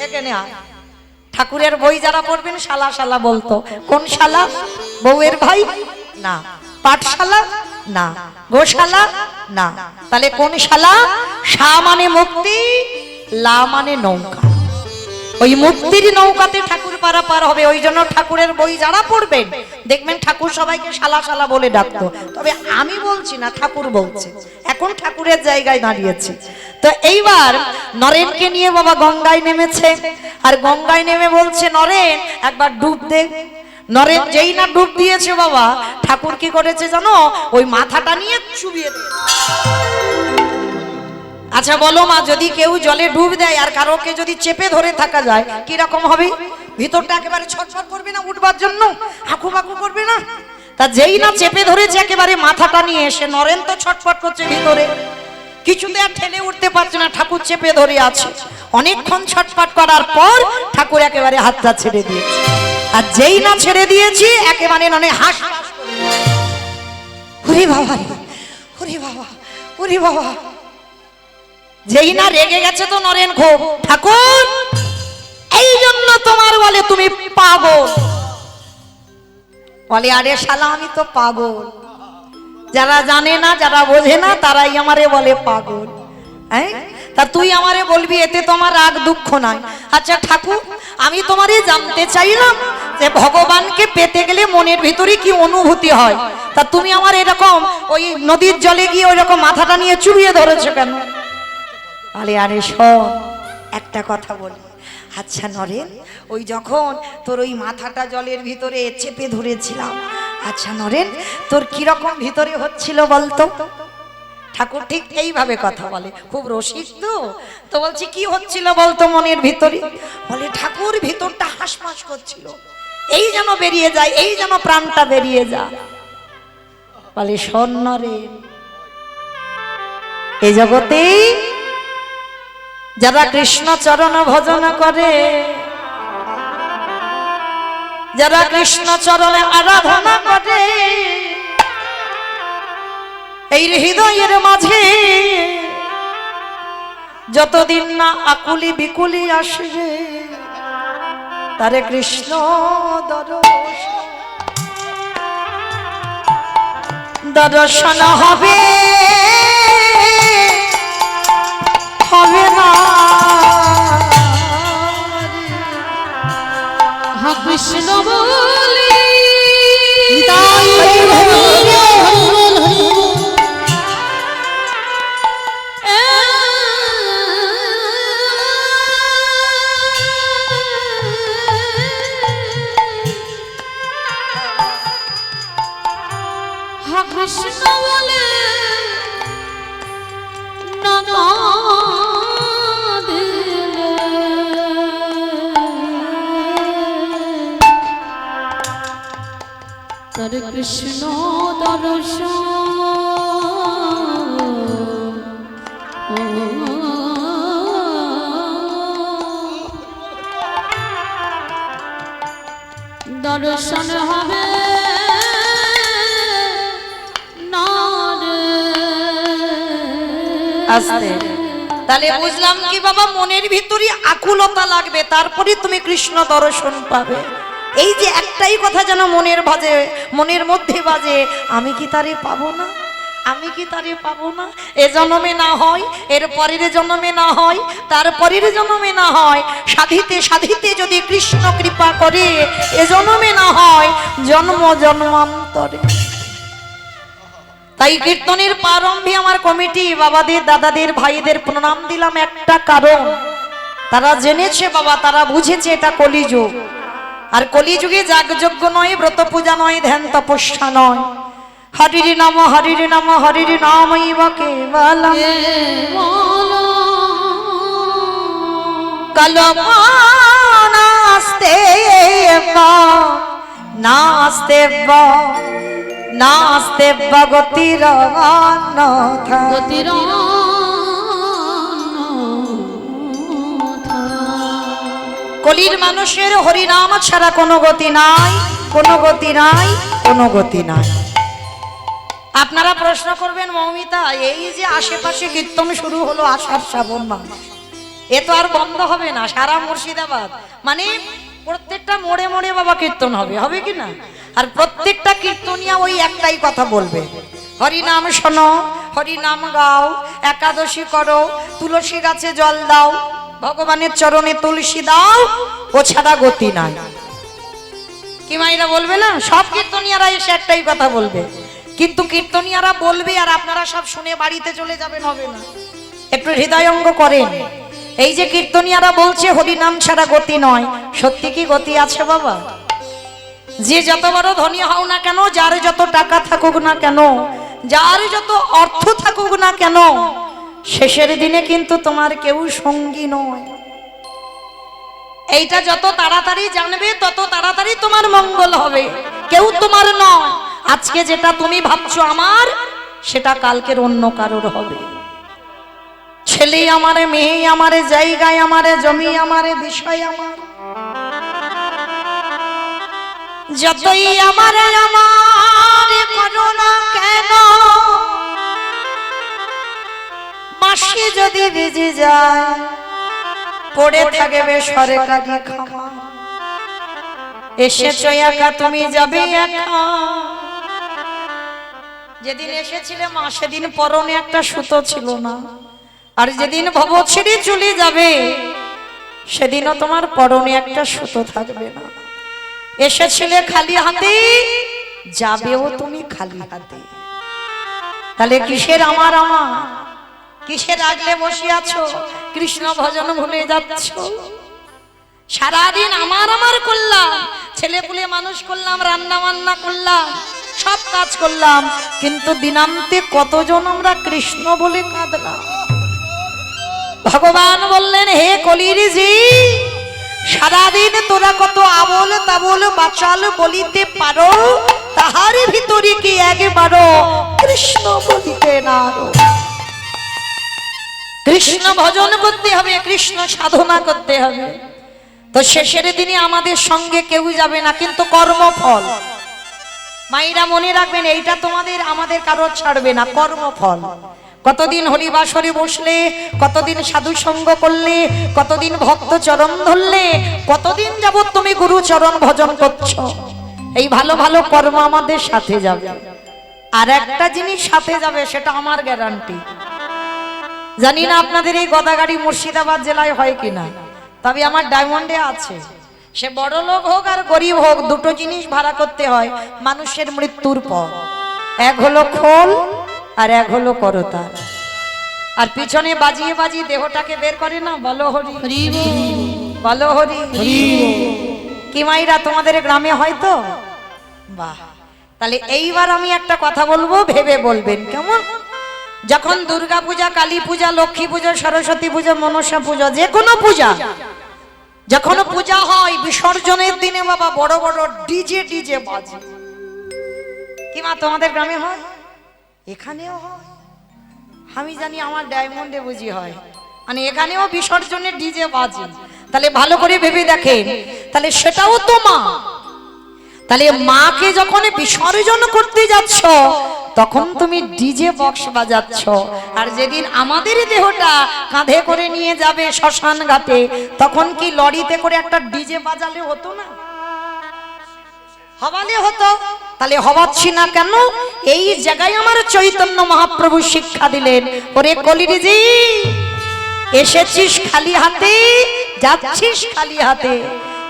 এখানে আয়। ঠাকুরের বই যারা পড়বেন শালা শালা বলতো। কোন শালা? বউয়ের ভাই না, পাঠশালা না, গোশালা না, তাহলে কোন শালা? শা মানে মুক্তি, লা মানে নৌকা। ওই মুক্তির নৌকাতে ঠাকুর পারা পার হবে। ওই জন্য ঠাকুরের বই যারা পড়বেন দেখবেন ঠাকুর সবাইকে শালা শালা বলে ডাকতো। তবে আমি বলছি না, ঠাকুর বলছে, এখন ঠাকুরের জায়গায় দাঁড়িয়েছে। তো এইবার নরেনকে নিয়ে বাবা গঙ্গায় নেমেছে, আর গঙ্গায় নেমে বলছে নরেন একবার ডুব দে। নরেন যেই না ডুব দিয়েছে বাবা, ঠাকুর কি করেছে জানো? ওই মাথাটা নিয়ে চুবিয়ে দিয়ে। আচ্ছা বলো মা, যদি কেউ জলে ডুব দেয় আর কারোকে যদি চেপে ধরে থাকা যায় কি রকম হবে? ভিতরটা একেবারে ছটফট করবে না উঠবার জন্য? হাঁকু বাকু করবে না? তা যেই না চেপে ধরেছে একেবারে মাথাটা নিয়ে এসে, নরেন তো ছটফট করছে ভিতরে, কিছুতে আর ঠেলে উঠতে পারছে না, ঠাকুর চেপে ধরে আছে। অনেকক্ষণ ছটফট করার পর ঠাকুর একেবারে হাতটা ছেড়ে দিয়েছে। আর যেই না ছেড়ে দিয়েছি একেবারে ননে হাস হাস করে, ওরে বাবা, ওরে বাবা, ওরে বাবা। যেই না রেগে গেছে তো নরেন খুব, ঠাকুর এই জন্য তোমার বলে তুমি পাগল। বলে আরে শালা আমি তো পাগল। যারা জানে না, যারা বোঝে না, তারাই আমারে বলে পাগল। হ্যাঁ, তা তুই আমারে বলবি এতে তোমার রাগ দুঃখ নাই। আচ্ছা ঠাকুর, আমি তোমারে জানতে চাইলাম যে ভগবানকে পেতে গেলে মনের ভিতরে কি অনুভূতি হয়? তা তুমি আমার এরকম ওই নদীর জলে গিয়ে ওই রকম মাথাটা নিয়ে চুবিয়ে ধরেছো কেন? আরে আরে শোন, একটা কথা বলি। আচ্ছা নরেন, ওই যখন তোর ওই মাথাটা জলের ভিতরে চেপে ধরেছিলাম, আচ্ছা নরেন তোর কিরকম ভিতরে হচ্ছিল বলতো? ঠাকুর ঠিক এইভাবে কথা বলে, খুব রসিক তো। তো বলছি কি হচ্ছিল বলতো মনের ভিতরে? বলে ঠাকুর ভিতরটা হাসপাস করছিল, এই যেন বেরিয়ে যায়, এই যেন প্রাণটা বেরিয়ে যায়। বলে শোন নরেন, এই জগতে যারা কৃষ্ণ চরণ ভজন করে, যারা কৃষ্ণ চরণে আরাধনা করে, এই হৃদয়ের মাঝে যতদিন না আকুলি বিকুলি আসবে, তারে কৃষ্ণ দর্শন হবে হবে না। কৃষ্ণ বলি কৃষ্ণ বলে তার কৃষ্ণ দর্শন দর্শন হবে আস্তে। তাহলে বুঝলাম কি বাবা, মনের ভিতরে আকুলতা লাগবে, তারপরে তুমি কৃষ্ণ দর্শন পাবে। এই যে একটাই কথা যেন মনের বাজে, মনের মধ্যে বাজে, আমি কি তারে পাবো না, আমি কি তারে পাবো না? এ জন্মে না হয়, এর পরের জন্মে না হয়, তার পরের জন্মে না হয়, সাধিতে সাধিতে যদি কৃষ্ণ কৃপা করে এ জন্মে না হয়, জন্ম জন্মান্তরে। তাই কীর্তনের প্রারম্ভে আমার কমিটি বাবাদের, দাদাদের, ভাইদের প্রণাম দিলাম একটা কারণ, তারা জেনেছে বাবা, তারা বুঝেছে এটা কলিযুগ। আর কলিযুগে যাগযজ্ঞ নয়, ব্রত পূজা নয়, ধ্যান তপস্যা নয়, হরির নাম হরির নাম হরির নামৈব কেবলম কল্পনাস্তে নাস্তে নাস্তে গতির গতির কলির মানুষের হরিনাম ছাড়া কোনো গতি নাই, কোনো গতি নাই, কোনো গতি নাই। আপনারা প্রশ্ন করবেন মৌমিতা, এই যে আশেপাশে কীর্তন শুরু হলো আষাঢ় শ্রাবণ মাস, এ তো আর বন্ধ হবে না, সারা মুর্শিদাবাদ মানে প্রত্যেকটা মোড়ে মোড়ে বাবা কীর্তন হবে, হবে কি না? আর প্রত্যেকটা কীর্তনিয়া ওই একটাই কথা বলবে, হরি নাম শোনো, হরি নাম গাও, একাদশী করো, তুলসী গাছে জল দাও, ভগবানের চরণে তুলসী দাও, ও ছাড়া গতি নাই। কি মাইরা বলবে না? সব কীর্তনিয়ারা এসে একটাই কথা বলবে, কিন্তু কীর্তনিয়ারা বলবে আর আপনারা সব শুনে বাড়িতে চলে যাবেন, হবে না। একটু হৃদয়ঙ্গ করেন। এই যে কীর্তনিয়ারা বলছে হরি নাম ছাড়া গতি নয়, সত্যি কি গতি আছে বাবা? যে যত বড় ধনী হও না কেন, যার যত টাকা থাকুক না কেন, যার যত অর্থ থাকুক না কেন, শেষের দিনে কিন্তু তোমার কেউ সঙ্গী নয়। এইটা যত তাড়াতাড়ি জানবে তত তাড়াতাড়ি তোমার মঙ্গল হবে। কেউ তোমার নয়। আজকে যেটা তুমি ভাবছো আমার, সেটা কালকের অন্য কারোর হবে। ছেলে আমারে, মেয়ে আমারে, জায়গায় আমারে, জমি আমারে, বিষয় আমার, যতই আমারে আমারে করো না কেন, মাসি যদি ভিজে যায় পড়ে থাকবে সরকারি খামা। এসেছো একা, তুমি যাবে একা। যেদিন এসেছিলে মা, সেদিন পরনে একটা সুতো ছিল না, আর যেদিন ভব ছেড়ে চলে যাবে সেদিনও তোমার পরনে একটা সুতো থাকবে না। এসেছিলে খালি হাতে, যাবেও তুমি খালি হাতে। তাহলে কিসের আমার আমার, কিসের আগলে বসে আছো? কৃষ্ণ ভজন ভুলে যাচ্ছ। সারাদিন আমার আমার করলাম, ছেলে পুলে মানুষ করলাম, রান্না বান্না করলাম, সব কাজ করলাম, কিন্তু দিনান্তে কতজন আমরা কৃষ্ণ বলে কাঁদলাম। ভগবান বললেন, হে কলির জি, সারাদিন তোরা কত আবল তাবল বাচাল বলিতে পারো, তাহার ভিতরে কি একবারও কৃষ্ণ বলিতে না? কৃষ্ণ ভজন করতে হবে, কৃষ্ণ সাধনা করতে হবে। তো শেষের দিনে আমাদের সঙ্গে কেউ যাবে না, কিন্তু কর্মফল। মায়েরা মনে রাখবেন, এইটা তোমাদের আমাদের কারোর ছাড়বে না, কর্মফল। কতদিন হরিবাসরে বসলে, কতদিন সাধু সঙ্গ করলে, কতদিন ভক্ত চরণ ধরলে, কতদিন যাবত তুমি গুরু চরণ ভজন করছো, এই ভালো ভালো কর্ম আমাদের সাথে যাবে। আর একটা জিনিস সাথে যাবে, সেটা আমার গ্যারান্টি। জানি না আপনাদের এই গদাগাড়ি মুর্শিদাবাদ জেলায় হয় কিনা, তবে আমার ডায়মন্ডে আছে। সে বড় লোক হোক আর গরিব হোক, দুটো জিনিস ভাড়া করতে হয় মানুষের মৃত্যুর পর। এক হলো খোল আর এক হলো করতাল। আর পিছনে বাজিয়ে বাজিয়ে দেহটাকে বের করে না, বলো হরি হরি, বলো হরি হরি। কি মাইরা তোমাদের গ্রামে হয়তো? বাহ, তাহলে এইবার আমি একটা কথা বলবো, ভেবে বলবেন কেমন? যখন দুর্গা পূজা, কালী পূজা, লক্ষ্মী পূজা, সরস্বতী পূজা, মনসা পূজা, যে কোনো পূজা যখন পূজা হয়, বিসর্জনের দিনে বাবা বড় বড় ডিজে ডিজে বাজে। কি মা তোমাদের গ্রামে হয়? এখানেও হয়? আমি জানি আমার ডায়মন্ডে বুঝি হয়, মানে এখানেও বিসর্জনের ডিজে বাজে। তাহলে ভালো করে ভেবে দেখেন, তাহলে সেটাও তো মা। তাহলে মাকে যখন বিসর্জন করতে যাচ্ছ, তখন তুমি ডিজে বক্স বাজাচ্ছ। আর যেদিন আমাদের দেহটা কাঁধে করে নিয়ে যাবে শ্মশান ঘাটে, তখন কি লরিতে করে একটা ডিজে বাজালে হতো না? হবালে হতো। তাহলে হবাচ্ছি না কেন? এই জায়গায় আমার চৈতন্য মহাপ্রভু শিক্ষা দিলেন, ওরে কলিরিজি, এসেছিস খালি হাতে, যাচ্ছিস খালি হাতে।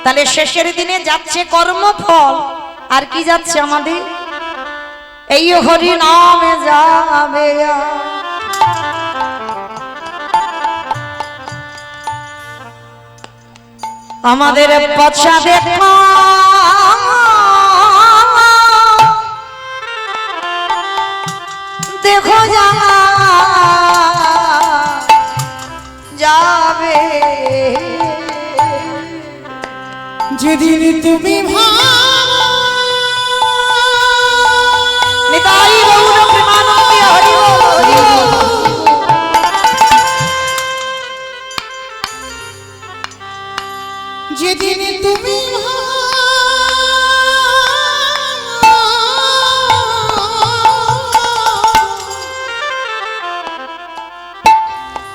তাহলে শেষের দিনে যাচ্ছে কর্মফল। আর কি যাচ্ছে আমাদের? এই হরি নামে যাবে। আমাদের পছা দেখা দেখো যাবে, যেদিন তুমি নিতাই গৌর প্রেমানন্দে হরি বল, হরি বল। যেদিন তুমি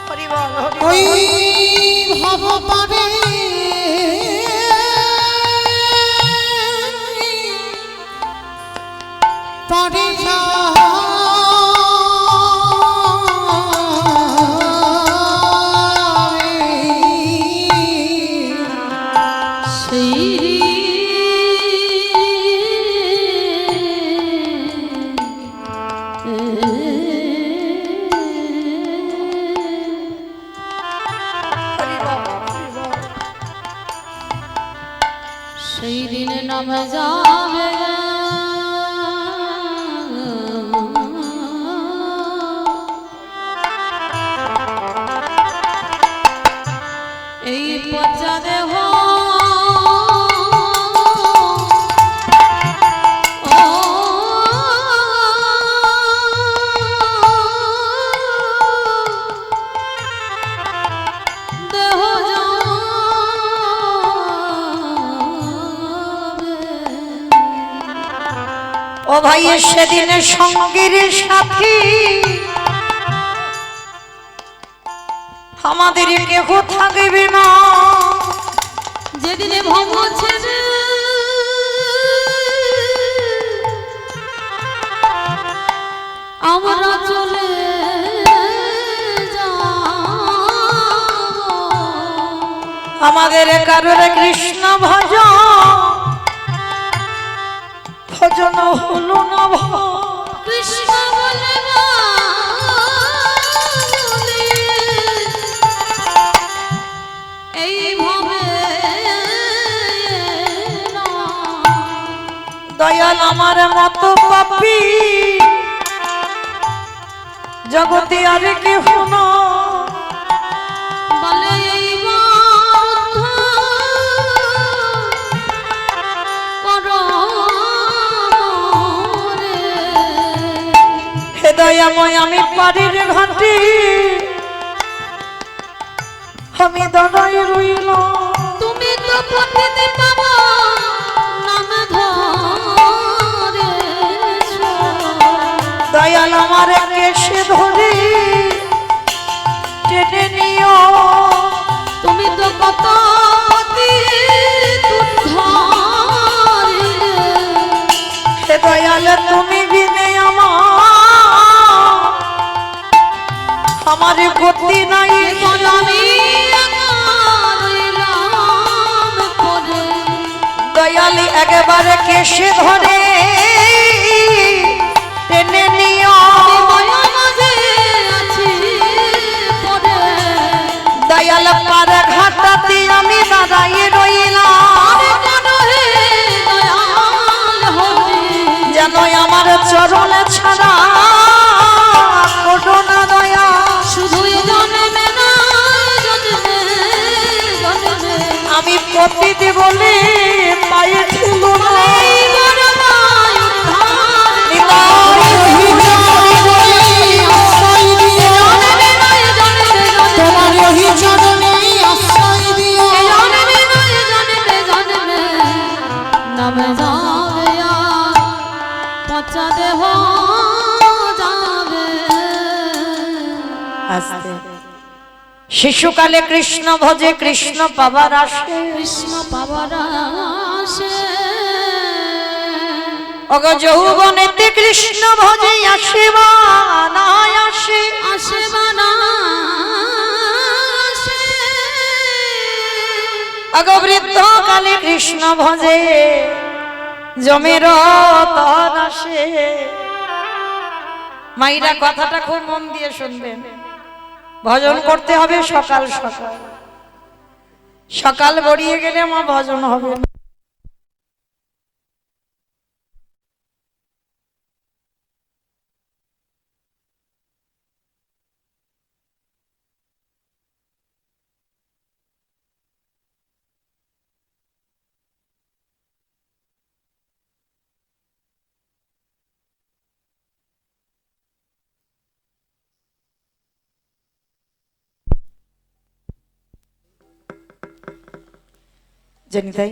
হরি বল, হরি বল। ওই ভব পারে পারে সেই দিন নাম যাবে এই পচা দেহ ও ভাই সেদিন সঙ্গীর সাথী আমাদের কেহ থাকবে না যেদিনে ভব ছেড়ে আমরা চলে যাব আমাদের কারোর কৃষ্ণ ভজন ভজন হলো না কৃষ্ণ বলে বলে এই ভাবে দয়াল আমার মত পাপী জগতে আর কেহ না বলে এই দয়াময় আমি পারির ঘাটি আমি দাঁড়াই রইল তুমি তো পতিতে পাবো নাম ধরে দয়াল আমার কেশে ধরে টেনে নিও তুমি তো কত হে দয়াল তুমি বিনে আমার গতি নাই দয়ালি একেবারে কেশে ধরে টেনে নিও দয়াল পার ঘাটাতে আমি দাঁড়াই রইলাম যেন আমার চরণ ছাড়া করোনা দয়া শুধু আমি পতিতে বলে পাইছিল তোমার ওহি চরণে আশ্রয় দিও নাম যাবে পচা দেহ যাবে আস্তে শিশুকালে কৃষ্ণ ভজে কৃষ্ণ পাবার আসে কৃষ্ণ পাবার আসে অগ যৌবনেতে কৃষ্ণ ভজে আসিবা না আসে আসে বানা আসে অগ বৃদ্ধ কালে কৃষ্ণ ভজে জমের তন আসে মাইরা কথাটা খুব মন দিয়ে শুনবেন ভজন করতে হবে সকাল সকাল সকাল গড়িয়ে গেলে আমার ভজন হবে না जनिताई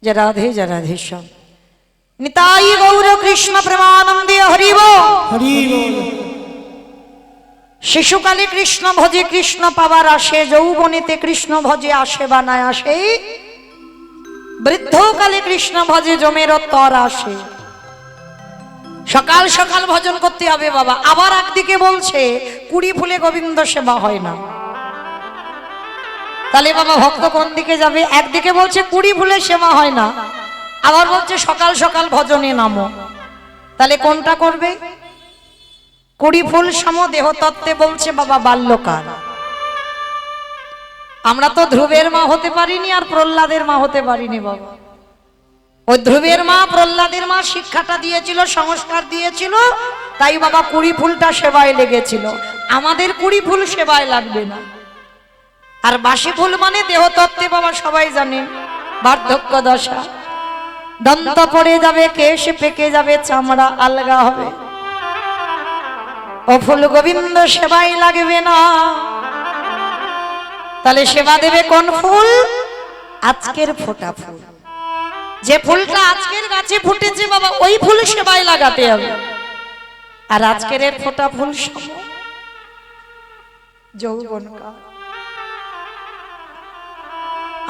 जय राधे श्याम निताई गौर कृष्ण प्रेमानंदे हरि बोल হরি বল শিশুকালে কৃষ্ণ ভজে কৃষ্ণ পাবার আসে, যৌবনেতে কৃষ্ণ ভজে আসে বা না আসে, বৃদ্ধকালে কৃষ্ণ ভজে জমের তর আসে। সকাল সকাল ভজন করতে হবে বাবা। আবার একদিকে বলছে কুড়ি ফুলে গোবিন্দ সেবা হয় না। তাহলে বাবা ভক্ত কোন দিকে যাবে? একদিকে বলছে কুড়ি ফুলে সেবা হয় না, আবার বলছে সকাল সকাল ভজনে নামো। তাহলে কোনটা করবে? কুড়ি ফুল সম দেহ তত্ত্বে বলছে বাবা বাল্যকাল। আমরা তো ধ্রুবের মা হতে পারিনি আর প্রহ্লাদের মা হতে পারিনি বাবা। ওই ধ্রুবের মা প্রহ্লাদের মা শিক্ষাটা দিয়েছিল, সংস্কার দিয়েছিল, তাই বাবা কুড়ি ফুলটা সেবায় লেগেছিল। আমাদের কুড়ি ফুল সেবায় লাগবে না। আর বাসি ফুল মানে দেহতত্ত্বে বাবা সবাই জানে বার্ধক্য দশা, দন্ত পড়ে যাবে, কেশ পেকে যাবে, চামড়া আলগা হবে। ও ফুল গোবিন্দ সেবায় লাগবে না। তাহলে সেবা দেবে কোন ফুল? আজকের ফোটা ফুল। যে ফুলটা আজকের গাছে ফুটেছে বাবা, ওই ফুল সেবায় লাগাতে হবে। আর আজকের এর ফোটা ফুল সম যৌবনকাল।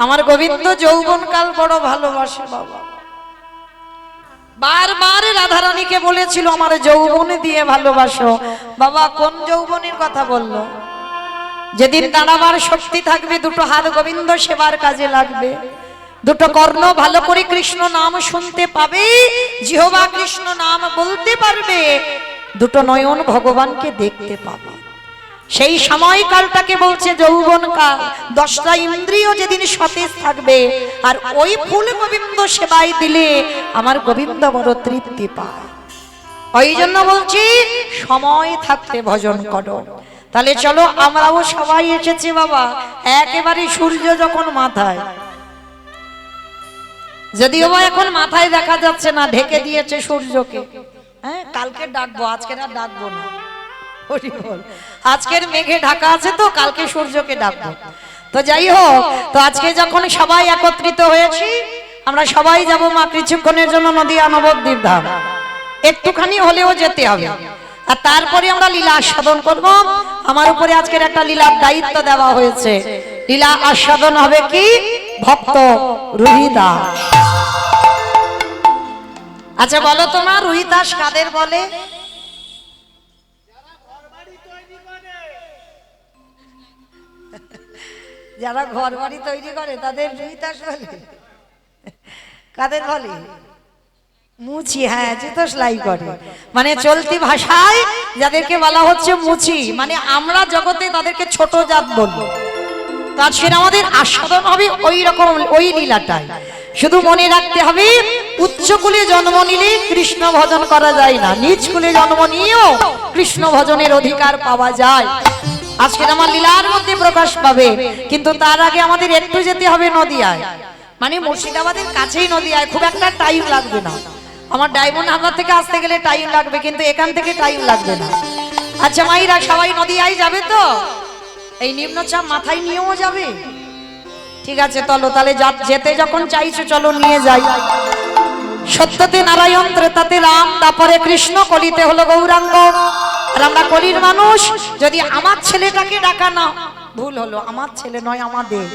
আমার গোবিন্দ যৌবনকাল বড় ভালোবাসে বাবা। বারবার রাধারানীকে বলেছিল আমার যৌবনে দিয়ে ভালোবাসো। বাবা কোন যৌবনের কথা বললো? যেদিন দাঁড়াবার শক্তি থাকবে, দুটো হাত গোবিন্দ সেবার কাজে লাগবে, দুটো কর্ণ ভালো করে কৃষ্ণ নাম শুনতে পাবে, জিহ্বা কৃষ্ণ নাম বলতে পারবে, দুটো নয়ন ভগবানকে দেখতে পাবে, সেই সময়কালটাকে বলছে যৌবনকাল। 10টা ইন্দ্রিয় যেদিন সতেজ থাকবে, আর ওই ফুল গোবিন্দ সেবায় দিলে আমার গোবিন্দ বড় তৃপ্তি পায়। ওই জন্য বলছি সময় থাকতে ভজন করো। তাহলে চলো আমরাও সবাই এসেছি বাবা একেবারে সূর্য যখন মাথায়, যদিও বা এখন মাথায় দেখা যাচ্ছে না, ঢেকে দিয়েছে সূর্যকে। হ্যাঁ, কালকে ডাকবো, আজকে আর ডাকবো না। হরি বল। আজকের মেঘে ঢাকা আছে তো, কালকে সূর্যকে ডাকবো। তো যাই হোক, তো আজকে যখন সবাই একত্রিত হয়েছি, আমরা সবাই যাব মা কিছুক্ষণের জন্য নদিয়া নবদ্বীপ ধাম। একটুখানি হলেও যেতে হবে, আর তারপরে আমরা লীলা আস্বাদন করব। আমার উপরে আজকের একটা লীলার দায়িত্ব দেওয়া হয়েছে। লীলা আস্বাদন হবে কি? ভক্ত রুহিদাস। আচ্ছা বলো তোমরা, রুহিদাস কাদের বলে? যারা ঘর বাড়ি তৈরি করে তাদের রুহিদাস বলে। কাদের বলে? মুচি। হ্যাঁ, জুতো সেলাই করে, মানে চলতি ভাষায় যাদেরকে বলা হচ্ছে মুচি, মানে আমরা জগতে তাদেরকে ছোট জাত বলবো। তার সেটা আমাদের আস্বাদন হবে ওই রকম, ওই লীলাটাই। শুধু মনে রাখতে হবে, উচ্চ কুলে জন্ম নিলে কৃষ্ণ ভজন করা যায় না, নিজ কুলে জন্ম নিয়েও কৃষ্ণ ভজনের অধিকার পাওয়া যায়। আজকের আমার লীলার মধ্যে প্রকাশ পাবে, কিন্তু তার আগে আমাদের একটু যেতে হবে নদিয়ায়, মানে মুর্শিদাবাদের কাছেই নদিয়ায়। খুব একটা টাইম লাগবে না, আমার ডায়মন্ড হাবড়া থেকে আসতে গেলে টাইম লাগবে, কিন্তু এখান থেকে টাইম লাগবে না। আচ্ছা মাইরা সবাই নদিয়ায় যাবে তো? এই নিম্নচাপ মাথায় নিয়েও যাবে? ঠিক আছে, চলো তাহলে যেতে যখন চাইছো চলো নিয়ে যাই। সত্যতে নারায়ণ, ত্রেতাতে রাম, তারপরে কৃষ্ণ, কলিতে হলো গৌরাঙ্গ। আর আমরা কলির মানুষ, যদি আমার ছেলেটাকে ডাকা না, ভুল হলো, আমার ছেলে নয় আমাদের,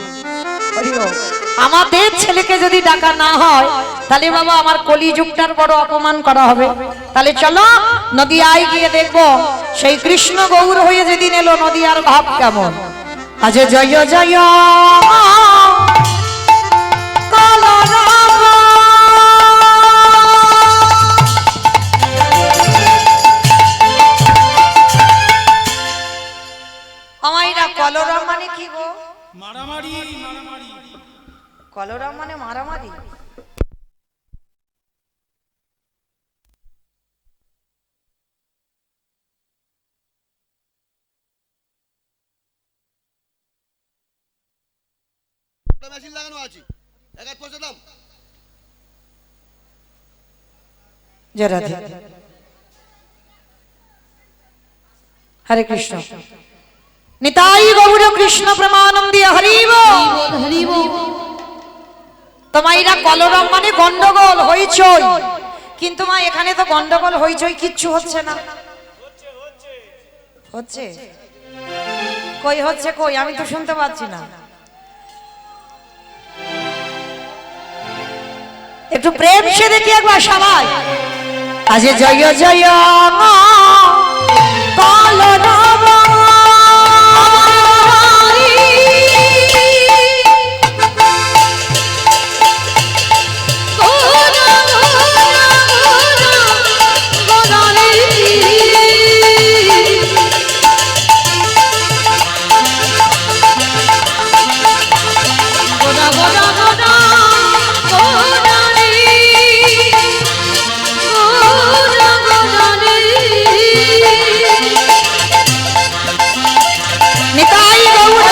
আমাদের ছেলেকে যদি ডাকা না হয়, তাহলে বাবা আমার কলিযুগটার বড় অপমান করা হবে। তাহলে চলো নদিয়ায় গিয়ে দেখবো সেই কৃষ্ণ গৌর হয়ে যেদিন এলো, নদিয়ার ভাব কেমন। আজ জয় জয় কলরাম মানে কি গো? মারামারি। মারামারি। কলরাম মানে মারামারি। মেশিন লাগানো আছে, এক পয়সা দাম। জয় রাধে। হরে কৃষ্ণ। নিতাই গৌর কৃষ্ণ প্রেমানন্দে হরি বল। হরি বল। তোমাইরা কলরম মানে গন্ডগোল, হইচই, কিন্তু মা এখানে তো গন্ডগোল হইচই কিচ্ছু হচ্ছে না। হচ্ছে কই হচ্ছে কই, আমি তো শুনতে পাচ্ছি না। একটু প্রেম সে দেখি একবার সবাই। আজ জয় জয় কাল নব নিতাই গৌর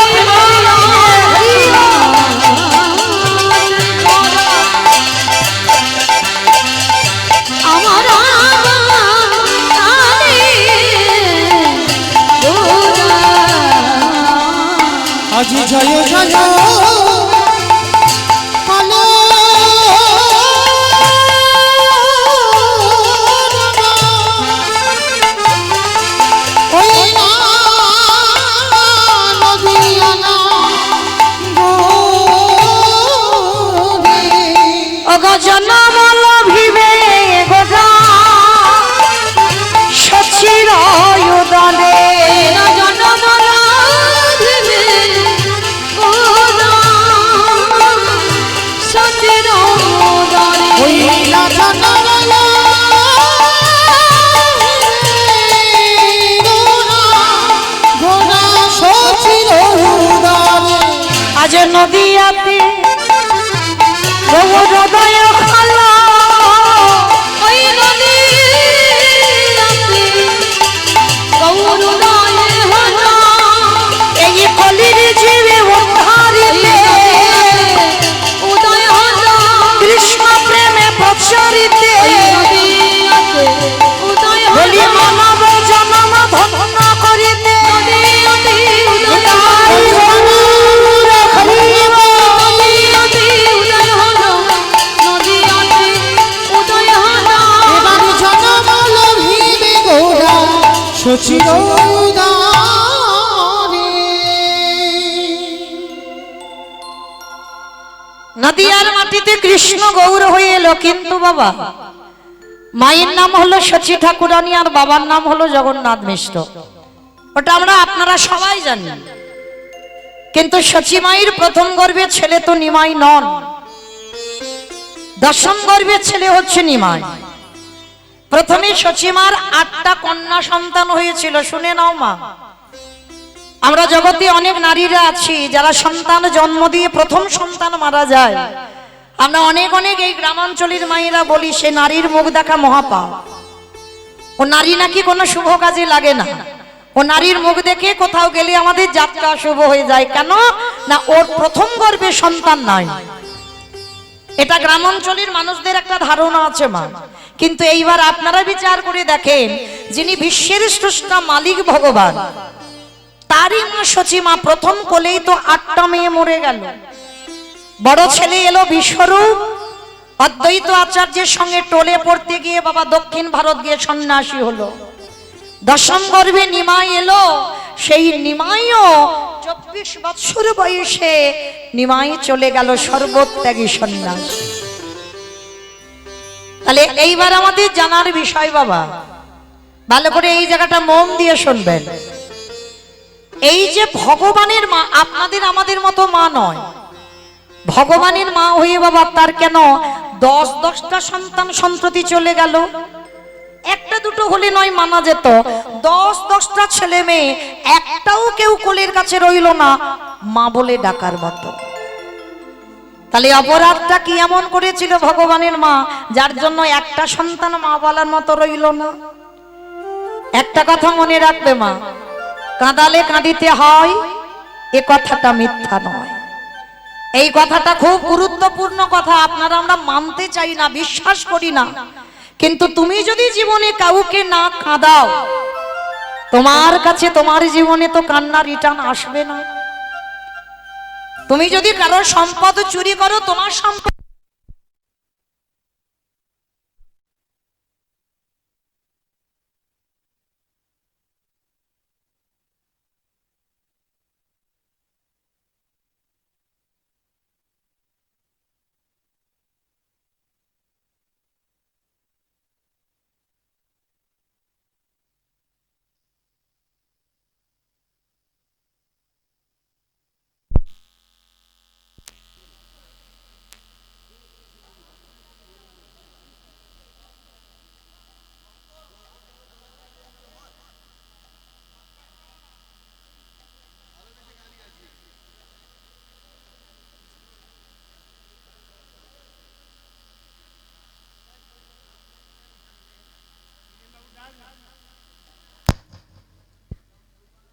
আমার আজি জয় জয় কালো ওই না নদিয়ানা গোরে অগজনমল ভিবে গোদা সচির উদনে ওই না জানালা ঘোড়া সচির উদারে আজ নদিয়াতে গৌরদয় খালা এই কলির জীবে উদ্ধারিতে কৃষ্ণ প্রেমে প্রচারিতে বলি মানব জনম ধন্য করিতে এবার জনমল ভিবে গোরা সচির উদারে নদিয়ার মাটিতে কৃষ্ণ গৌর হয়ে এলো, কিন্তু বাবা মায়ের নাম হলো সচী ঠাকুরানী আর বাবার নাম হলো জগন্নাথ মিশ্র। ওটা আমরা আপনারা সবাই জানি। কিন্তু সচী মায়ের প্রথম গর্ভের ছেলে তো নিমাই নন, দশম গর্ভের ছেলে হচ্ছে নিমাই। প্রথমে সচী মার 8টা কন্যা সন্তান হয়েছিল। শুনে নাও মা, আমরা জগতে অনেক নারীরা আছি যারা সন্তান জন্ম দিয়ে প্রথম সন্তান মারা যায়। আমরা অনেক অনেক এই গ্রামাঞ্চলের মায়েরা বলি সে নারীর মুখ দেখা মহাপাপ। ও নারী নাকি কোনো শুভ কাজে লাগে না। ও নারীর মুখ দেখে কোথাও গেলে আমাদের যাত্রা শুভ হয়ে যায়। কেন না, ওর প্রথম গর্ভে সন্তান নাই। এটা গ্রামাঞ্চলের মানুষদের একটা ধারণা আছে মা। কিন্তু এইবার আপনারা বিচার করে দেখেন, যিনি বিশ্বের স্রষ্টা মালিক ভগবান, তারই মা সচী মা প্রথম কোলেই তো 8টা মেয়ে মরে গেল। বড় ছেলে এলো বিশ্বরূপ, অদ্বৈত আচার্যের সঙ্গে টোলে পড়তে গিয়ে বাবা দক্ষিণ ভারত গিয়ে সন্ন্যাসী হলো। দশম গর্ভে নিমাই এলো, সেই নিমাইও 24 বছর বয়সে নিমাই চলে গেল সর্বত্যাগী সন্ন্যাস। তাহলে এইবার আমাদের জানার বিষয় বাবা, ভালো করে এই জায়গাটা মন দিয়ে শুনবেন। এই যে ভগবানের মা আপনাদের আমাদের মতো মা নয়, ভগবানের মা হয়ে বাবা তার কেন 10-10টা সন্তান সন্ততি চলে গেল? একটা দুটো হলে নয় মানা যেত, 10-10টা ছেলে মেয়ে একটাও কেউ কোলের কাছে রইল না মা বলে ডাকার মতো। তাহলে অপরাধটা কি এমন করেছিল ভগবানের মা যার জন্য একটা সন্তান মা বলার মতো রইল না? একটা কথা মনে রাখবে মা, কাঁদালে কাঁদিতে হয় এ কথাটা মিথ্যা নয়। এই কথাটা খুব গুরুত্বপূর্ণ কথা। আপনারা আমরা মানতে চাই না, বিশ্বাস করি না, কিন্তু তুমি যদি জীবনে কাউকে না কাঁদাও, তোমার কাছে তোমার জীবনে তো কান্না রিটার্ন আসবে না। তুমি যদি কারোর সম্পদ চুরি করো, তোমার সম্পদ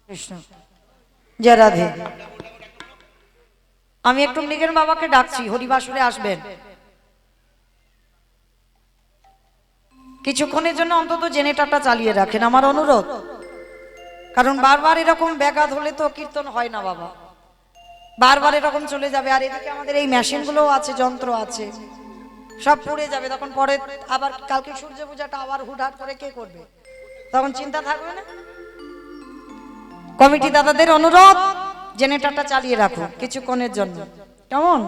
কৃষ্ণ জয় রাধে। আমি একটু মৃগের বাবাকে ডাকছি, হরিবাসরে আসবেন। কিছুক্ষণের জন্য অন্তত জেনারেটরটা চালিয়ে রাখেন, আমার অনুরোধ। কারণ বারবার এরকম ব্যাঘাত হলে তো কীর্তন হয় না বাবা, বারবার এরকম চলে যাবে। আর এদিকে আমাদের এই মেশিনগুলোও আছে, যন্ত্র আছে, সব পুড়ে যাবে। তখন পরে আবার কালকে সূর্য পূজাটা আবার হুটহাট করে কে করবে, তখন চিন্তা থাকবে না। কমিটি দাদাদের অনুরোধ, জেনারেটরটা চালিয়ে রাখো কিছুক্ষণের জন্য, কেমন?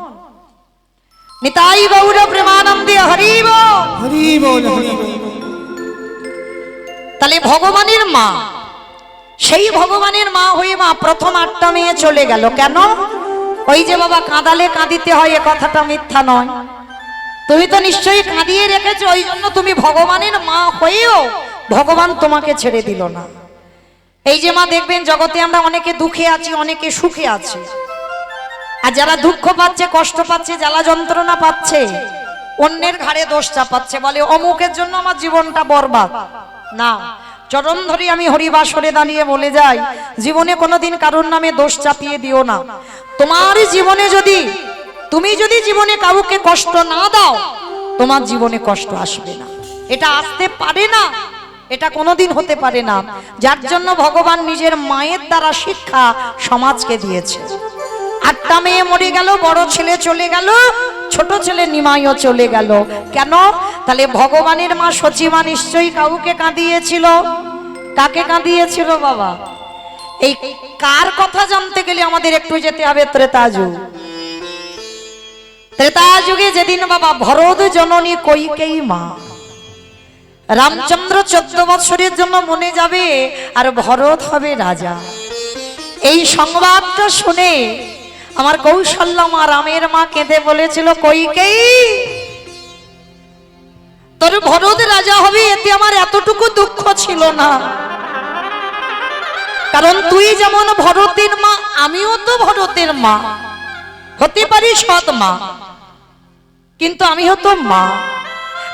নিতাই গৌর প্রেমানন্দে হরি বল। হরি বল হরি বল। তাহলে ভগবানের মা, সেই ভগবানের মা হয়ে মা প্রথম 8টা মেয়ে চলে গেল কেন? ওই যে বাবা কাঁদালে কাঁদিতে হয়, এ কথাটা মিথ্যা নয়। তুমি তো নিশ্চয়ই কাঁদিয়ে রেখেছো, ওই জন্য তুমি ভগবানের মা হয়েও ভগবান তোমাকে ছেড়ে দিল না। এই যে মা দেখবেন জগতে আমরা অনেকে দুঃখে আছি, অনেকে সুখে আছে। আর যারা দুঃখ পাচ্ছে, কষ্ট পাচ্ছে, জ্বালা যন্ত্রণা পাচ্ছে, অন্যের ঘাড়ে দোষ চাপাচ্ছে, বলে অমুকের জন্য আমার জীবনটা বরবাদ। না, চরণ ধরে আমি হরিবাসরে দাঁড়িয়ে বলে যাই, জীবনে কোনোদিন কারোর নামে দোষ চাপিয়ে দিও না। তোমার জীবনে যদি, তুমি যদি জীবনে কাউকে কষ্ট না দাও, তোমার জীবনে কষ্ট আসবে না। এটা আসতে পারে না, এটা কোনোদিন হতে পারে না। যার জন্য ভগবান নিজের মায়ের দ্বারা শিক্ষা সমাজকে দিয়েছে। 8টা মেয়ে মরে গেল, বড় ছেলে চলে গেল, ছোট ছেলে নিমাইও চলে গেল কেন? তাহলে ভগবানের মা সচিমা নিশ্চয়ই কাউকে কাঁদিয়েছিল। কাকে কাঁদিয়েছিল বাবা? এই কার কথা জানতে গেলে আমাদের একটু যেতে হবে ত্রেতা যুগ। ত্রেতা যুগে যেদিন বাবা ভরত জননী কইকেয়ী মা, রামচন্দ্র 14 বছরের জন্য মনে যাবে আর ভরত হবে রাজা। এই সংবাদটা শুনে আমার কৌশল্যা মা, রামের মা, কেঁদে বলেছিল, কইকেয়ী তোর ভরত রাজা হবে, এতে আমার এতটুকু দুঃখ ছিল না। কারণ তুই যেমন ভরতের মা, আমিও তো ভরতের মা, হতে পারি সৎ মা, কিন্তু আমিও তো মা।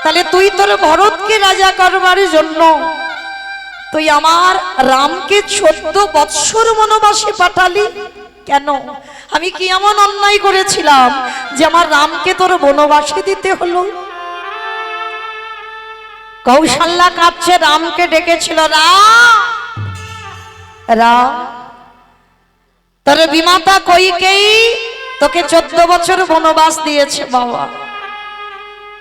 তাহলে তুই তোর ভরতকে রাজা করবার জন্য তুই আমার রামকে 14 বৎসর বনবাসে পাঠালি কেন? আমি কি এমন অন্যায় করেছিলাম যে আমার রামকে তোর বনবাসে দিতে হলো? কৌশল্যা কাঁদছে, রামকে ডেকেছিল, রাম, তোর বিমাতা কইকেয়ী তোকে 14 বছর বনবাস দিয়েছে বাবা।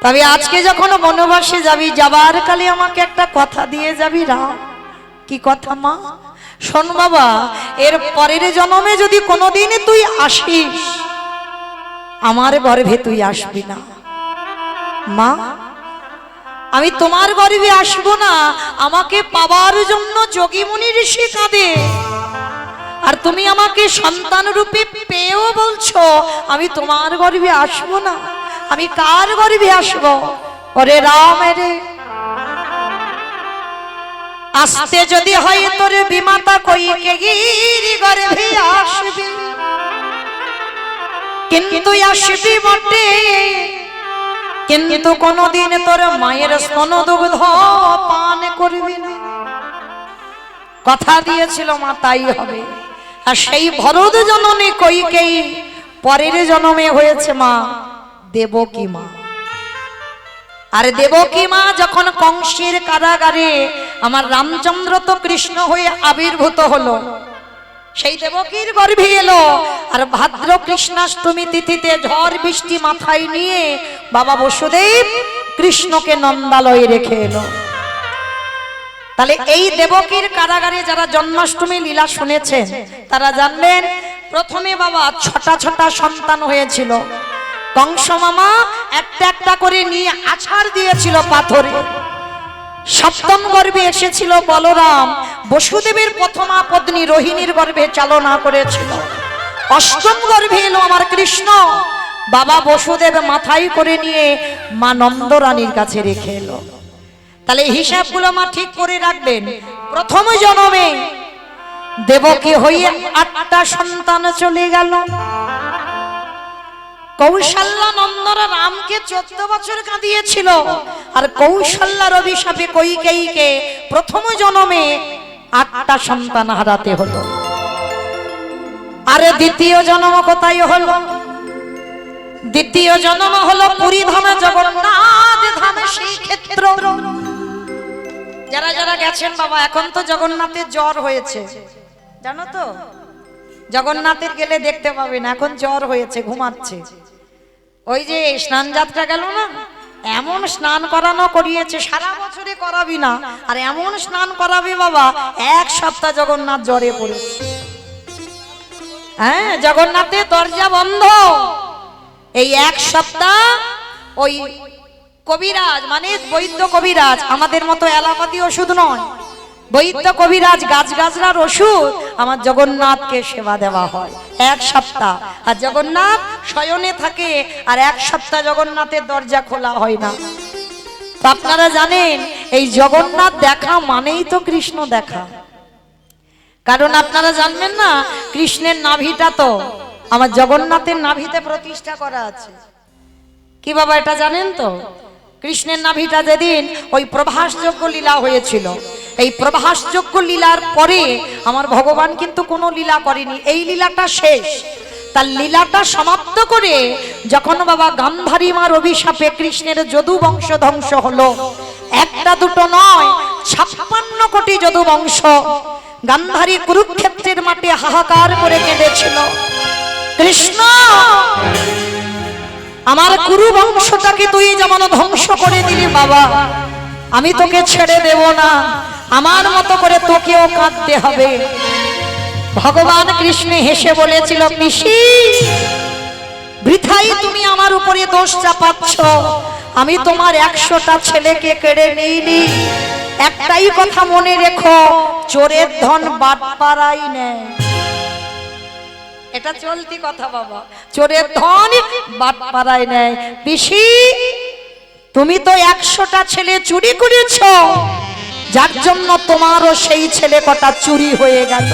তবে আজকে যখন বনবাসে যাবি, যাবার কালে আমাকে একটা কথা দিয়ে যাবি রাম। কি কথা মা? শোন বাবা, এর পরের জন্মে যদি কোনোদিন তুই আসিস, আমার গর্ভে তুই আসবি না মা। আমি তোমার গর্ভে আসবো না, আমাকে পাবার জন্য যোগী মুনি ঋষি কাঁদে, আর তুমি আমাকে সন্তান রূপে পেয়েও বলছো আমি তোমার গর্ভে আসবো না। আমি কার গর্ভে আসবো? ওরে রাম রে, আসতে যদি হয় তোর বিমাতা কইকেয়ীর গর্ভে আসবি, কিন্তু আসবি বটে, কিন্তু কোনদিন তোর মায়ের স্তন দুগ্ধ পান করবি না। কথা দিয়েছিল মা, তাই হবে। আর সেই ভরত জননী কইকেয়ী পরের জন্মে হয়েছে মা দেবকী মা। আর দেবকী মা যখন কংসের কারাগারে আমার রামচন্দ্র তো কৃষ্ণ হয়ে আবির্ভূত হলো, সেই দেবকীর গর্ভে এলো। আর ভাদ্র কৃষ্ণাষ্টমী তিথিতে ঝড় বৃষ্টি মাথায় নিয়ে বাবা বসুদেব কৃষ্ণকে নন্দালয়ে রেখে এলো। তাহলে এই দেবকীর কারাগারে যারা জন্মাষ্টমী লীলা শুনেছেন তারা জানবেন, প্রথমে বাবা 6টা সন্তান হয়েছিল। কংস মামা একটা একটা করে নিয়ে আছাড় দিয়েছিল পাথরে। 7ম গর্ভে এসেছিল বলরাম, বসুদেবের প্রথমা পত্নী রোহিণীর গর্ভে চালনা করেছিল। 8ম গর্ভে এলো আমার কৃষ্ণ, বাবা বসুদেব মাথায় করে নিয়ে মা নন্দরানীর কাছে রেখে এলো। তাহলে হিসাবগুলো মা ঠিক করে রাখবেন। প্রথম জন্মে দেবকী হয়ে 8টা সন্তান চলে গেল। কৌশল্যা নন্দরা রামকে 14 বছর কাঁদিয়েছিল, আর কৌশল্যার অভিশাপে কইকেয়ীকে প্রথম জন্মে 8টা সন্তান হারাতে হলো। আরে দ্বিতীয় জন্ম কোথায় হলো? দ্বিতীয় জন্ম হলো পুরী ধামে, জগন্নাথ ধামে। সেই ক্ষেত্র যারা যারা গেছেন বাবা, এখন তো জগন্নাথের জ্বর হয়েছে, জানো তো? জগন্নাথের গেলে দেখতে পাবে না, এখন জ্বর হয়েছে, ঘুমাচ্ছে। ওই যে স্নান যাত্রা গেল না, এমন স্নান করানো করিয়েছে, সারা বছরে করাবি না, আর এমন স্নান করাবে বাবা, 1 সপ্তাহ জগন্নাথ জ্বরে পড়েছে। হ্যাঁ, জগন্নাথের দরজা বন্ধ। এই 1 সপ্তাহ ওই কবিরাজ, মানে বৈদ্য কবিরাজ, আমাদের মতো অ্যালোপ্যাথি ওষুধ নয়, বৈদ্য কবিরাজ গাছগাছরার ওষুধ আমার জগন্নাথকে সেবা দেওয়া হয় 1 সপ্তাহ। আর জগন্নাথ শয়নে থাকে, আর 1 সপ্তাহ জগন্নাথের দরজা খোলা হয় না। তো আপনারা জানেন, এই জগন্নাথ দেখা মানেই তো কৃষ্ণ দেখা। কারণ আপনারা জানবেন না, কৃষ্ণের নাভিটা তো আমার জগন্নাথের নাভিতে প্রতিষ্ঠা করা আছে। কি বাবা এটা জানেন তো? কৃষ্ণের নাভিটা যেদিন ওই প্রভাসযোগ্য লীলা হয়েছিল, এই প্রভাসযোগ্য লীলার পরে আমার ভগবান কিন্তু কোনো লীলা করেনি, এই লীলাটা শেষ। তার লীলাটা সমাপ্ত করে যখন বাবা গান্ধারী মার অভিশাপে কৃষ্ণের যদু বংশ ধ্বংস হলো, 1টা 2টো নয়, 56 কোটি যদু বংশ। গান্ধারী কুরুক্ষেত্রের মাঠে হাহাকার করে কেঁদেছিল, কৃষ্ণ আমার কুরু বংশটাকে তুই যেমন ধ্বংস করে দিলি বাবা, আমি তোকে ছেড়ে দেব না, আমার মতো করে তোকেও কাঁদতে হবে। ভগবান কৃষ্ণ হেসে বলেছিল, পিসি বৃথাই তুমি আমার উপরে দোষ চাপাচ্ছ, আমি তোমার 100টা ছেলেকে কেড়ে নিইনি। একটাই কথা মনে রেখো, চোরের ধন বাটপাড়াই নেয়। এটা চলতি কথা বাবা, চোরের ধন বাটপাড়ায় নেয়। পিসি তুমি তো 100টা ছেলে চুরি করেছ, যার জন্য তোমারও সেই ছেলে কটা চুরি হয়ে গেল।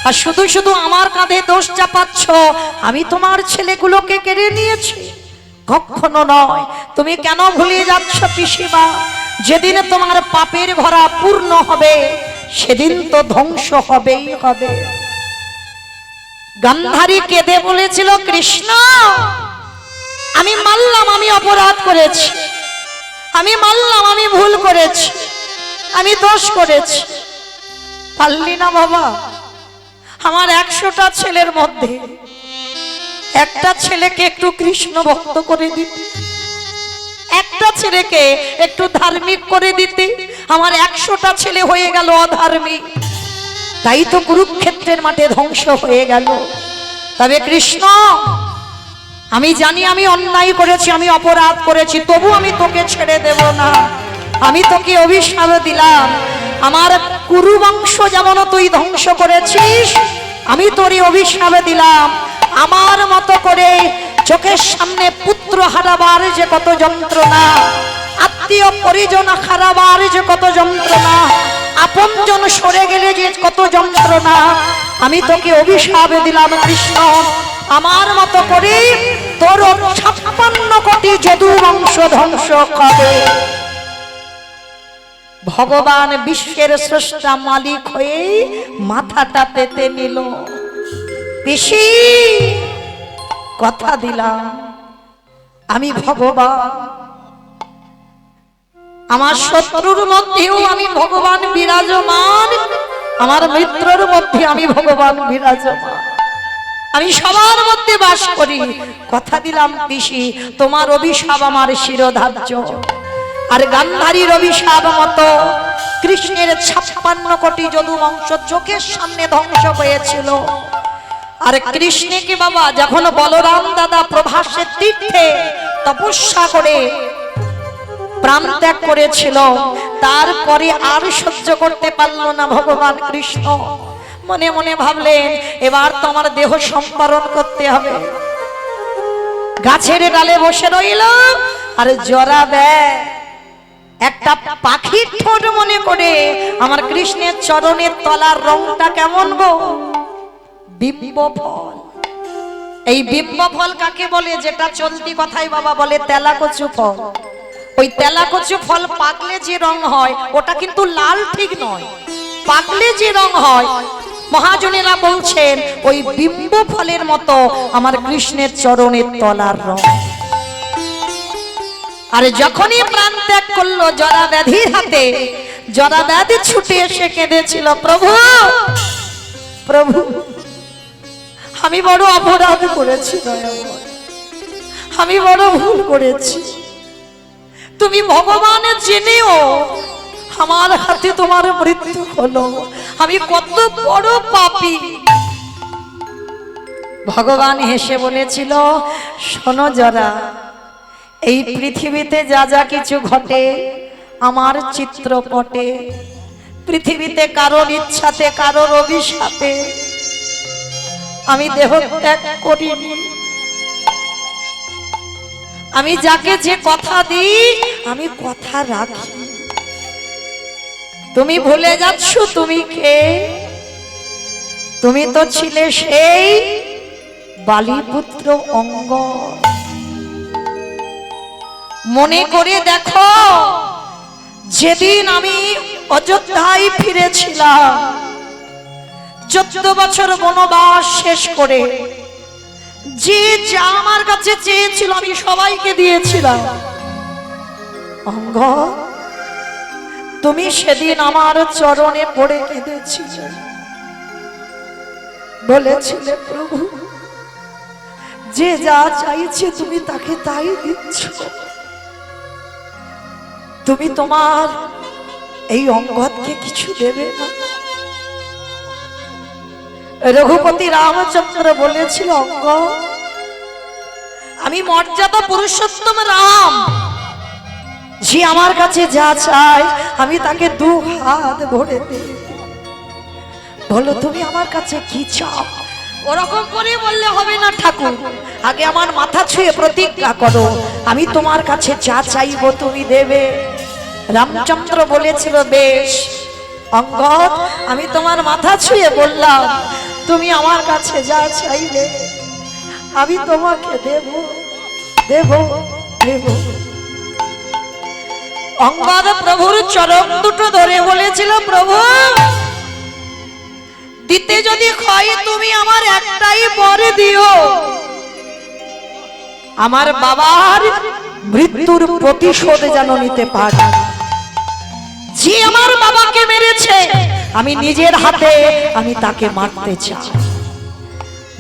আর শুধু শুধু আমার কাঁধে দোষ চাপাচ্ছ, আমি তোমার ছেলেগুলোকে কেড়ে নিয়েছি। কখনো নয়। তুমি কেন ভুলে যাচ্ছ পিসিমা? যেদিন তোমার পাপের ভরা পূর্ণ হবে, সেদিন তো ধ্বংস হবেই হবে। গান্ধারী কেঁদে বলেছিল, কৃষ্ণ আমি মানলাম আমি অপরাধ করেছি, আমি মানলাম আমি ভুল করেছি, আমি দোষ করেছি। পারলি না বাবা? আমার 100টা ছেলের মধ্যে একটা ছেলেকে একটু কৃষ্ণ ভক্ত করে দিতে, একটা ছেলেকে একটু ধার্মিক করে দিতে, আমার 100টা ছেলে হয়ে গেল অধার্মিক। তাই তো কুরুক্ষেত্রের মাঠে ধ্বংস হয়ে গেল। তবে কৃষ্ণ আমি জানি আমি অন্যায় করেছি, আমি অপরাধ করেছি, তবু আমি তোকে ছেড়ে দেব না। আমি তোকে অভিশাপ দিলাম, আমার কুরু বংশ যেমন তুই ধ্বংস করেছিস, আমি তোরই অভিশাপ দিলাম। আমার মতো করে চোখের সামনে পুত্র হারাবার যে কত যন্ত্রণা, আত্মীয় পরিজন হারাবার যে কত যন্ত্রণা, আপনজন সরে গেলে যে কত যন্ত্রণা, আমি তোকে অভিশাপ দিলাম কৃষ্ণ, আমার মতো করে তোর 56 কোটি যদু বংশ ধ্বংস হবে। ভগবান বিশ্বের স্রষ্টা মালিক হয়ে মাথাটা পেতে নিল। পিসি কথা দিলাম আমি ভগবান, আমার শত্রুর মধ্যেও আমি ভগবান বিরাজমান, আমার মিত্রর মধ্যে আমি ভগবান বিরাজমান, আমি সবার মধ্যে বাস করি। কথা দিলাম পিসি, তোমার অভিশাপ আমার শিরোধার্য। আর গান্ধারীর অভিশাপ মতো কৃষ্ণের 56 কোটি যদু বংশ চোখের সামনে ধ্বংস হয়েছিল। আর কৃষ্ণকে বাবা যখন বলরাম দাদা প্রভাসের তীর্থে তপস্যা করে প্রাণ ত্যাগ করেছিল, তারপরে আর সহ্য করতে পারল না ভগবান কৃষ্ণ। মনে মনে ভাবলেন, এবার তো আমার দেহ সম্পাদন করতে হবে। গাছের ডালে বসে রইল আর জড়াবে একটা পাখির ঠোঁট মনে করে আমার কৃষ্ণের চরণের তলার রংটা কেমন গো, বিম্ব ফল। এই বিম্ব ফল কাকে বলে? যেটা চলতি কথাই বাবা বলে তেলাকচু ফল। ওই তেলাকচু ফল পাকলে যে রং হয়, ওটা কিন্তু লাল ঠিক নয়, পাকলে যে রং হয়, মহাজনেরা বলছেন ওই বিম্ব ফলের মতো আমার কৃষ্ণের চরণের তলার রং। আর যখনই প্রাণ ত্যাগ করলো জরা ব্যাধির হাতে, জরা ব্যাধি ছুটে এসে কেঁদেছিল, প্রভু প্রভু আমি বড় অপরাধ করেছি, আমি বড় ভুল করেছি। তুমি ভগবানের জেনেও আমার হাতে তোমার মৃত্যু হলো, আমি কত বড় পাপী। ভগবান হেসে বলেছিল, শোনো জরা, এই পৃথিবীতে যা যা কিছু ঘটে আমার চিত্রপটে, পৃথিবীতে কারোর ইচ্ছাতে কারোর অভিশাপে আমি দেহ ত্যাগ করিনি। আমি যাকে যে কথা দিই আমি কথা রাখি। তুমি ভুলে যাচ্ছ তুমি কে? তুমি তো ছিলে সেই বালিপুত্র অঙ্গ। মনে করে দেখো, যেদিন আমি অযোধ্যায় ফিরেছিলাম, 14 বছর বনবাস শেষ করে, যে যা আমার কাছে চেয়েছিল আমি সবাইকে দিয়েছিলাম। অঙ্গ, তুমি সেদিন আমার চরণে পড়ে কেঁদেছিলে, বলেছিলে প্রভু যে যা চাইছে তুমি তাকে তাই দিচ্ছ, তুমি তোমার এই অঙ্গদকে কিছু দেবে না। রঘুপতি রামচন্দ্র বলেছিল, অঙ্গ আমি মর্যাদা পুরুষোত্তম রাম, যে আমার কাছে যা চায় আমি তাকে 2 হাত ভরে দিই। বলো তুমি আমার কাছে কি চাও? ওরকম করে বললে হবে না ঠাকুর, আগে আমার মাথা ছুঁয়ে প্রতিজ্ঞা করো, আমি তোমার কাছে যা চাইবো তুমি দেবে। রামচন্দ্র বলেছিল, বেশ অঙ্গদ, আমি তোমার মাথা ছুঁয়ে বললাম, তুমি আমার কাছে যা চাইবে আমি তোমাকে দেব দেব দেব। অঙ্গদ প্রভুর চরণ দুটো ধরে বলেছিল, প্রভু দিতে যদি হয় তুমি আমার একটাই বর দিও, আমার বাবার মৃত্যুর প্রতিশোধ যেন নিতে পারি। যে আমার বাবাকে মেরেছে আমি নিজের হাতে আমি তাকে মারতে চাই।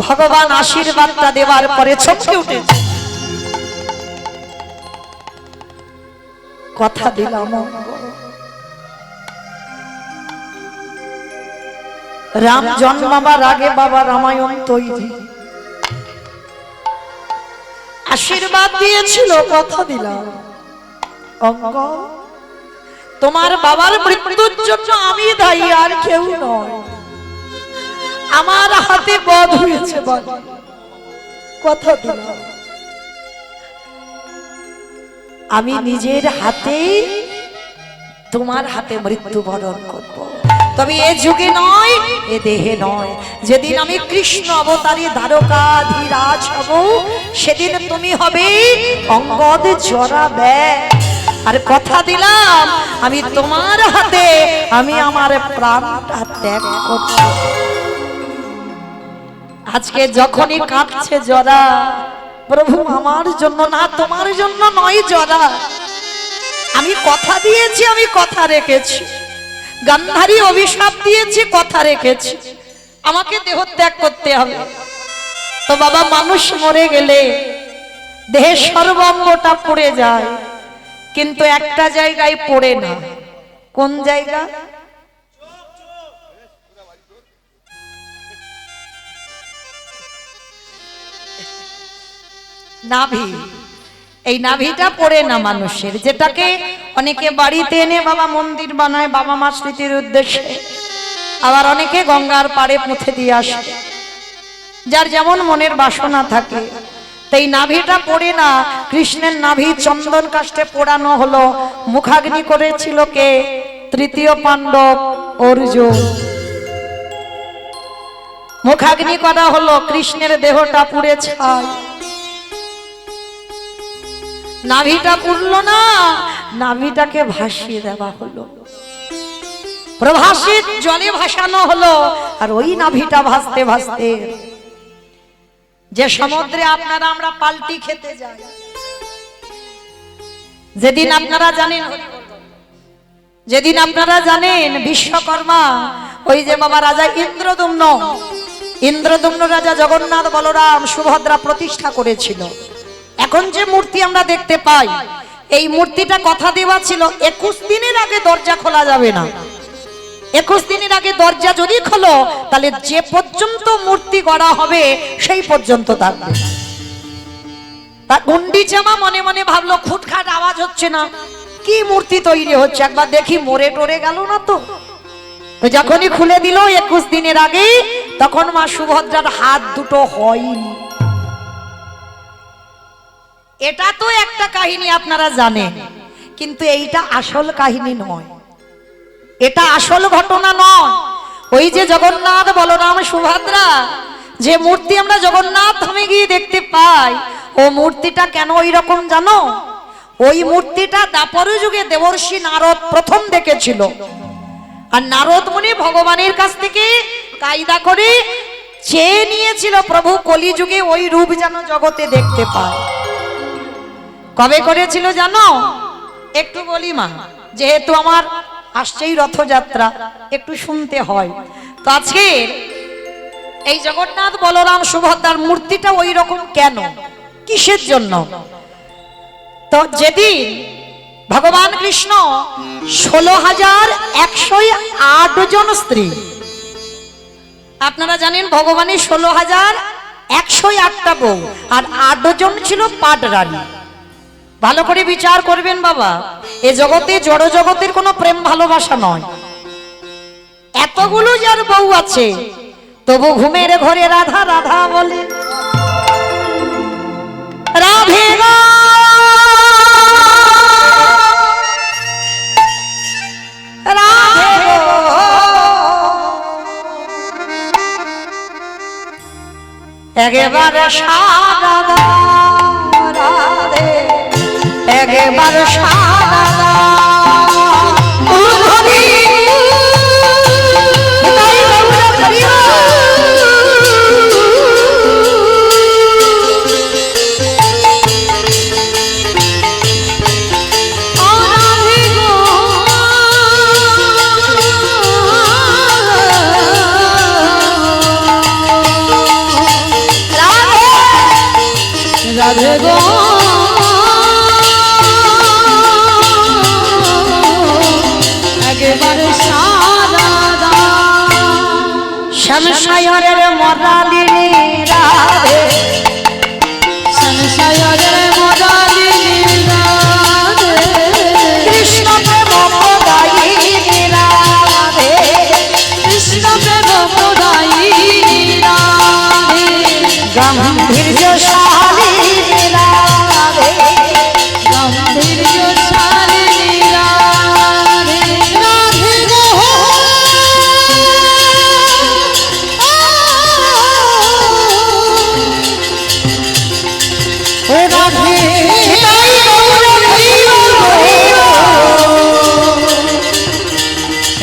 ভগবান আশীর্বাদটা দেওয়ার পরে চমকে উঠেছে, কথা দিলাম রাম জন্মাবার আগে বাবা রামায়ণ তৈরি, আশীর্বাদ দিয়েছিল, কথা দিলাম অঙ্গ তোমার বাবার মৃত্যুর জন্য আমি দায়ী, আর কেউ নয়। আমার হাতে বধ হয়েছে, কথা দিলাম আমি নিজের হাতে তোমার হাতে মৃত্যুবরণ করব। তবে এ যুগে নয়, এ দেহে নয়। যেদিন আমি কৃষ্ণ অবতারী দ্বারকাধীরাজ হব, সেদিন তুমি হবে অঙ্গদ জরা ব্যাগ। আর কথা দিলাম আমি তোমার হাতে আমি আমার প্রাণটা ত্যাগ করব। আজকে যখনই কাঁদছে জরা, প্রভু আমার জন্য না, তোমার জন্য নয় জরা, আমি কথা দিয়েছি, আমি কথা রেখেছি। গান্ধারী অভিশাপ দিয়েছি, কথা রেখেছি, আমাকে দেহ ত্যাগ করতে হবে। তো বাবা, মানুষ মরে গেলে দেহের সর্বাঙ্গটা পড়ে যায়, কিন্তু একটা জায়গায় পড়ে না। কোন জায়গা? নাভি। এই নাভিটা পড়ে না মানুষের, যেটাকে অনেকে বাড়িতে এনে বাবা মন্দির বানায় বাবা মা স্মৃতির উদ্দেশ্যে, আবার অনেকে গঙ্গার পাড়ে পুঁতে দিয়ে আসে, যার যেমন মনের বাসনা থাকে। তাই নাভিটা পড়ে না। কৃষ্ণের নাভি চন্দন কাষ্ঠে পোড়ানো হলো। মুখাগ্নি করেছিল কে? তৃতীয় পাণ্ডব অর্জুন। মুখাগ্নি করা হলো, কৃষ্ণের দেহটা পুড়ে ছাই। নাভিটা পুড়লো না, নাভিটাকে ভাসিয়ে দেওয়া হলো। প্রভাসিত জলে ভাসানো হলো, আর ওই নাভিটা ভাসতে ভাসতে যে সমুদ্রে আপনারা আমরা পাল্টি খেতে যাই, যেদিন আপনারা জানেন, যেদিন আপনারা জানেন বিশ্বকর্মা ওই যে বাবা রাজা ইন্দ্রদুম্ন রাজা জগন্নাথ বলরাম সুভদ্রা প্রতিষ্ঠা করেছিল। এখন যে মূর্তি আমরা দেখতে পাই, এই মূর্তিটা কথা দেওয়া ছিল 21 দিনের আগে দরজা খোলা যাবে না। 21 দিনের আগে দরজা যদি খোলো তাহলে যে পর্যন্ত মূর্তি গড়া হবে সেই পর্যন্ত থাকবে। তা গুন্ডিচামা মনে মনে ভাবলো খুটখাট আওয়াজ হচ্ছে না, কি মূর্তি তৈরি হচ্ছে, একবার দেখি মরে টরে গেল না তো। যখনই খুলে দিল 21 দিনের আগে, তখন মা সুভদ্রার হাত দুটো হয়নি। এটা তো একটা কাহিনী আপনারা জানেন, কিন্তু এইটা আসল কাহিনী নয়, এটা আসল ঘটনা নয়। ওই যে জগন্নাথ বলরাম সুভদ্রা যে মূর্তি আমরা জগন্নাথ ধামে গিয়ে দেখতে পাই, ও মূর্তিটা কেন ওই রকম জানো? ওই মূর্তিটা দ্বাপর যুগে দেবর্ষি নারদ প্রথম দেখেছিল, আর নারদ মুনি ভগবানের কাছ থেকে কায়দা করে চেয়ে নিয়েছিল প্রভু কলিযুগে ওই রূপ যেন জগতে দেখতে পায়। কবে করেছিল জানো? একটু বলি মা, যেহেতু আমার আসছেই রথযাত্রা, একটু শুনতে হয়। তো আজকে এই জগন্নাথ বলরাম সুভদ্রার মূর্তিটা ওই রকম কেন, কিসের জন্য? তো যেদিন ভগবান কৃষ্ণ 16,108 জন স্ত্রী, আপনারা জানেন ভগবানের 16,108টা বউ, আর 8 জন ছিল পাটরানী। ভালো করে বিচার করবেন বাবা, এ জগতে জড় জগতের কোনো প্রেম ভালোবাসা নয়। এতগুলো যার বউ আছে, তবু ঘুমের ঘরে রাধা রাধা বলে। রাধে গো রাধে গো, একেবারে সারা রাধে, একেবারে সারা রাধে গো একেবারে সারা শমশায়রের মরালিনী রাধে, সংসারের মদালিনী রাধে, কৃষ্ণ প্রেম প্রদায়িনী রাধে, কৃষ্ণ প্রেম প্রদায়িনী রাধে, গাম্ভীর্যশালিনী রাধে, গাম্ভীর্যশালিনী রাধে, রাধে গো ও রাধে,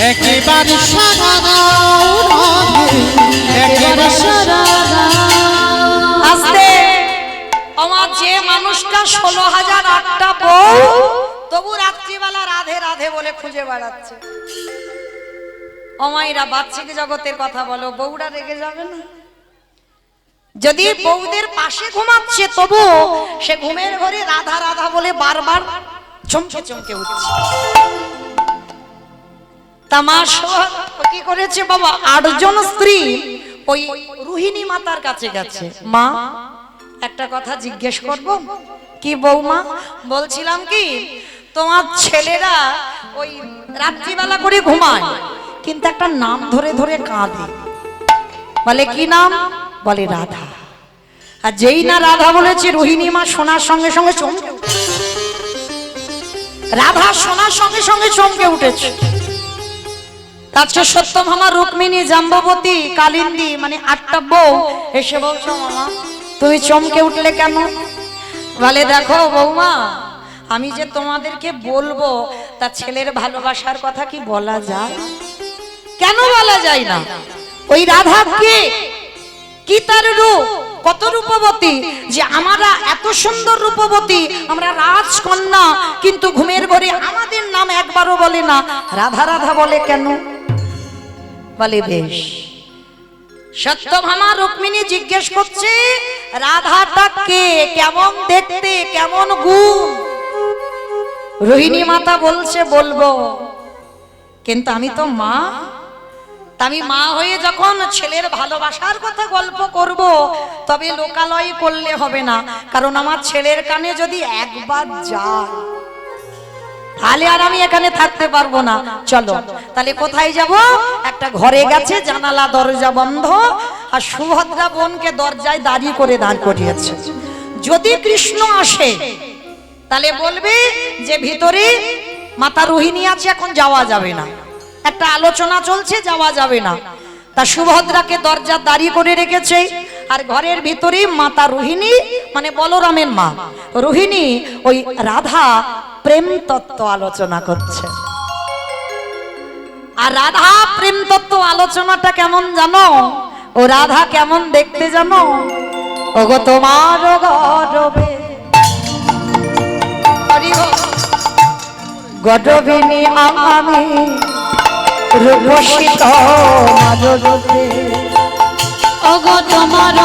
একেবারে সারা রাধে, একেবারে সারা আস্তে আমার যে মানুষটা 16,008টা বউ, তবু রাত্রিবেলা রাধে রাধে বলে খুঁজে বেড়াচ্ছে। অমাইরা বাচ্চিক জগতের কথা বলো, বউরা রেগে যাবে না? যদি বউদের পাশে ঘুমাচ্ছে, তবু সে ঘুমের ঘরে রাধা রাধা বলে বারবার চমকে চমকে উঠছে। তামাশ কি করেছে বাবা, 8 জন স্ত্রী ওই রোহিণী মাতার কাছে গেছে। মা, একটা কথা জিজ্ঞেস করব? কি বৌমা? বলছিলাম কি, তোমার ছেলেরা ওই রাত্রিবেলা করে ঘুমায়, কিন্তু একটা নাম ধরে ধরে কাঁদে, বলে কি নাম? বলে রাধা। আর যেই না রাধা বলেছে, রোহিণী মা শোনার সঙ্গে সঙ্গে চমকে উঠেছে। রাধা শোনার সঙ্গে সঙ্গে চমকে উঠেছে। তারপর সত্যভামা, রুক্মিণী, জাম্ববতী, কালিন্দী, মানে 8টা বউ এসে বলছো, মামা তুমি চমকে উঠলে কেন? বলে দেখো বৌমা, আমি যে তোমাদেরকে বলবো তা ছেলের ভালোবাসার কথা কি বলা যায়? কেন বলা যায় না? ওই রাধা কে, কি তার রূপ, কত রূপবতী, যে আমরা এত সুন্দর রূপবতী, আমরা রাজকন্যা, কিন্তু ঘুমের ঘরে আমাদের নাম একবারও বলে না, রাধা রাধা বলে কেন? বলে বেশ। সত্যভামা রুক্মিণী জিজ্ঞেস করছে রাধাটা কে, কেমন দেখতে, কেমন গুণ? রোহিণী মাতা বলছে বলবো, কিন্তু আমি তো মা, তা আমি মা হয়ে যখন ছেলের ভালোবাসার কথা গল্প করব, তবে লোকালয় করলে হবে না, কারণ আমার ছেলের কানে যদি একবার যায় তাহলে আর আমি এখানে থাকতে পারবো না। চলো তাহলে কোথায় যাব? একটা ঘরে গেছে, জানালা দরজা বন্ধ, আর সুভদ্রা বোনকে দরজায় দাঁড়িয়ে করে দাঁড় করিয়েছে। যদি কৃষ্ণ আসে তাহলে বলবে যে ভিতরে মাতা রোহিণী আছে, এখন যাওয়া যাবে না, একটা আলোচনা চলছে, যাওয়া যাবে না। তা সুভদ্রাকে দরজা দাঁড়িয়ে করে রেখেছে, আর ঘরের ভিতরে মাতা রোহিণী মানে বলরামের মা রোহিণী ওই রাধা প্রেম তত্ত্ব আলোচনা করছে। আর রাধা প্রেম তত্ত্ব আলোচনাটা কেমন জানো? ও রাধা কেমন দেখতে জানো? ওগো তোমার গরবে গডবিনী আমি রূপসিত মাধবতে, ওগো তোমার